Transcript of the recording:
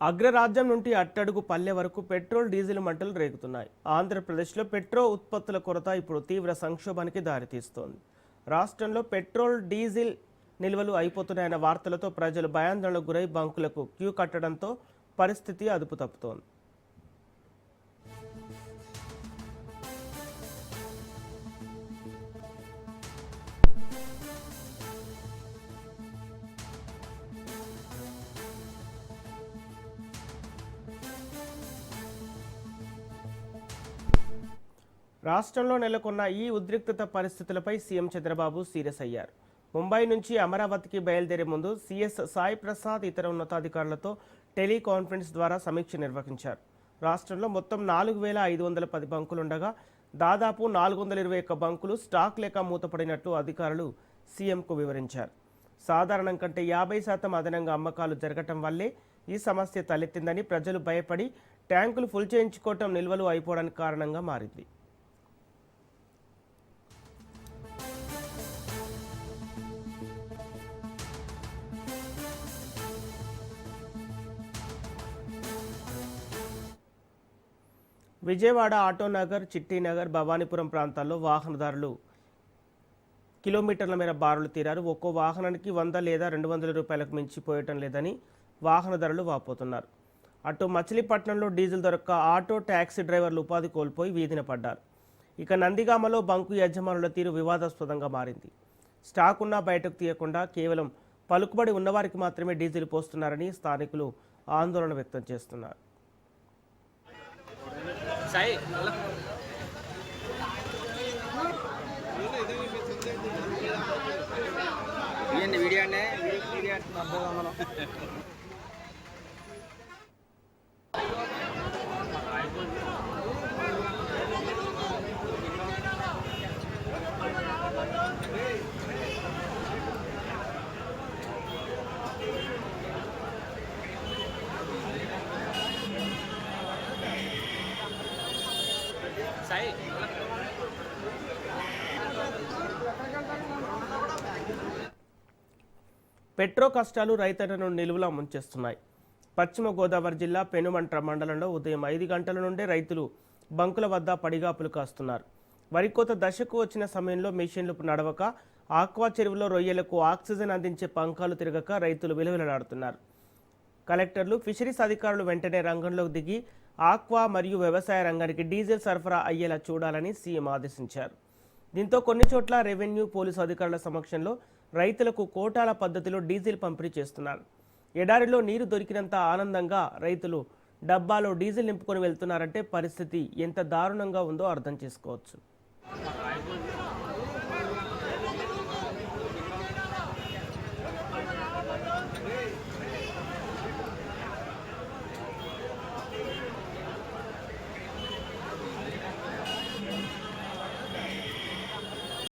అగ్రరాజ్యం నుండి అట్టడుగు పల్లె వరకు పెట్రోల్ డీజిల్ మంటలు రేగుతున్నాయి. ఆంధ్రప్రదేశ్లో పెట్రోల్ ఉత్పత్తుల కొరత ఇప్పుడు తీవ్ర సంక్షోభానికి దారితీస్తోంది. రాష్ట్రంలో పెట్రోల్ డీజిల్ నిల్వలు అయిపోతున్నాయన్న వార్తలతో ప్రజలు భయాందోళనకు గురై బంకులకు క్యూ కట్టడంతో పరిస్థితి అదుపు తప్పుతోంది. రాష్ట్రంలో నెలకొన్న ఈ ఉద్రిక్తత పరిస్థితులపై సీఎం చంద్రబాబు సీరియస్ అయ్యారు. ముంబై నుంచి అమరావతికి బయలుదేరే ముందు సీఎస్ సాయి ప్రసాద్ ఇతర ఉన్నతాధికారులతో టెలికాన్ఫరెన్స్ ద్వారా సమీక్ష నిర్వహించారు. రాష్ట్రంలో మొత్తం 4,510 బంకులుండగా దాదాపు 421 బంకులు స్టాక్ లేక మూతపడినట్లు అధికారులు సీఎంకు వివరించారు. సాధారణం కంటే 50% అదనంగా అమ్మకాలు జరగటం వల్లే ఈ సమస్య తలెత్తిందని, ప్రజలు భయపడి ట్యాంకులు ఫుల్ చేయించుకోవటం నిల్వలు అయిపోవడానికి కారణంగా మారింది. విజయవాడ, ఆటోనగర్, చిట్టినగర్, భవానీపురం ప్రాంతాల్లో వాహనదారులు కిలోమీటర్ల మేర బారులు తీరారు. ఒక్కో వాహనానికి 100 లేదా 200 రూపాయలకు మించిపోయటం లేదని వాహనదారులు వాపోతున్నారు. అటు మచిలీపట్నంలో డీజిల్ దొరక్క ఆటో, ట్యాక్సీ డ్రైవర్లు ఉపాధి కోల్పోయి వీధిన పడ్డారు. ఇక నందిగామలో బంకు యజమానుల తీరు వివాదాస్పదంగా మారింది. స్టాక్ ఉన్నా బయటకు తీయకుండా కేవలం పలుకుబడి ఉన్నవారికి మాత్రమే డీజిల్ పోస్తున్నారని స్థానికులు ఆందోళన వ్యక్తం చేస్తున్నారు. పెట్రో కష్టాలు రైతన్నను నిలువులా ముంచేస్తున్నాయి. పశ్చిమ గోదావరి జిల్లా పెనుమంట్ర మండలంలో ఉదయం 5 గంటల నుండే రైతులు బంకుల వద్ద పడిగాపులు కాస్తున్నారు. వరికోత దశకు వచ్చిన సమయంలో మిషన్లు నడవక, ఆక్వా చెరువులో రొయ్యలకు ఆక్సిజన్ అందించే పంకాలు తిరగక రైతులు విలవిలలాడుతున్నారు. కలెక్టర్లు, ఫిషరీస్ అధికారులు వెంటనే రంగంలోకి దిగి ఆక్వా మరియు వ్యవసాయ రంగానికి డీజిల్ సరఫరా అయ్యేలా చూడాలని సీఎం ఆదేశించారు. దీంతో కొన్ని చోట్ల రెవెన్యూ, పోలీసు అధికారుల సమక్షంలో రైతులకు కోటాల పద్ధతిలో డీజిల్ పంపిణీ చేస్తున్నారు. ఎడారిలో నీరు దొరికినంత ఆనందంగా రైతులు డబ్బాలో డీజిల్ నింపుకొని వెళ్తున్నారంటే పరిస్థితి ఎంత దారుణంగా ఉందో అర్థం చేసుకోవచ్చు.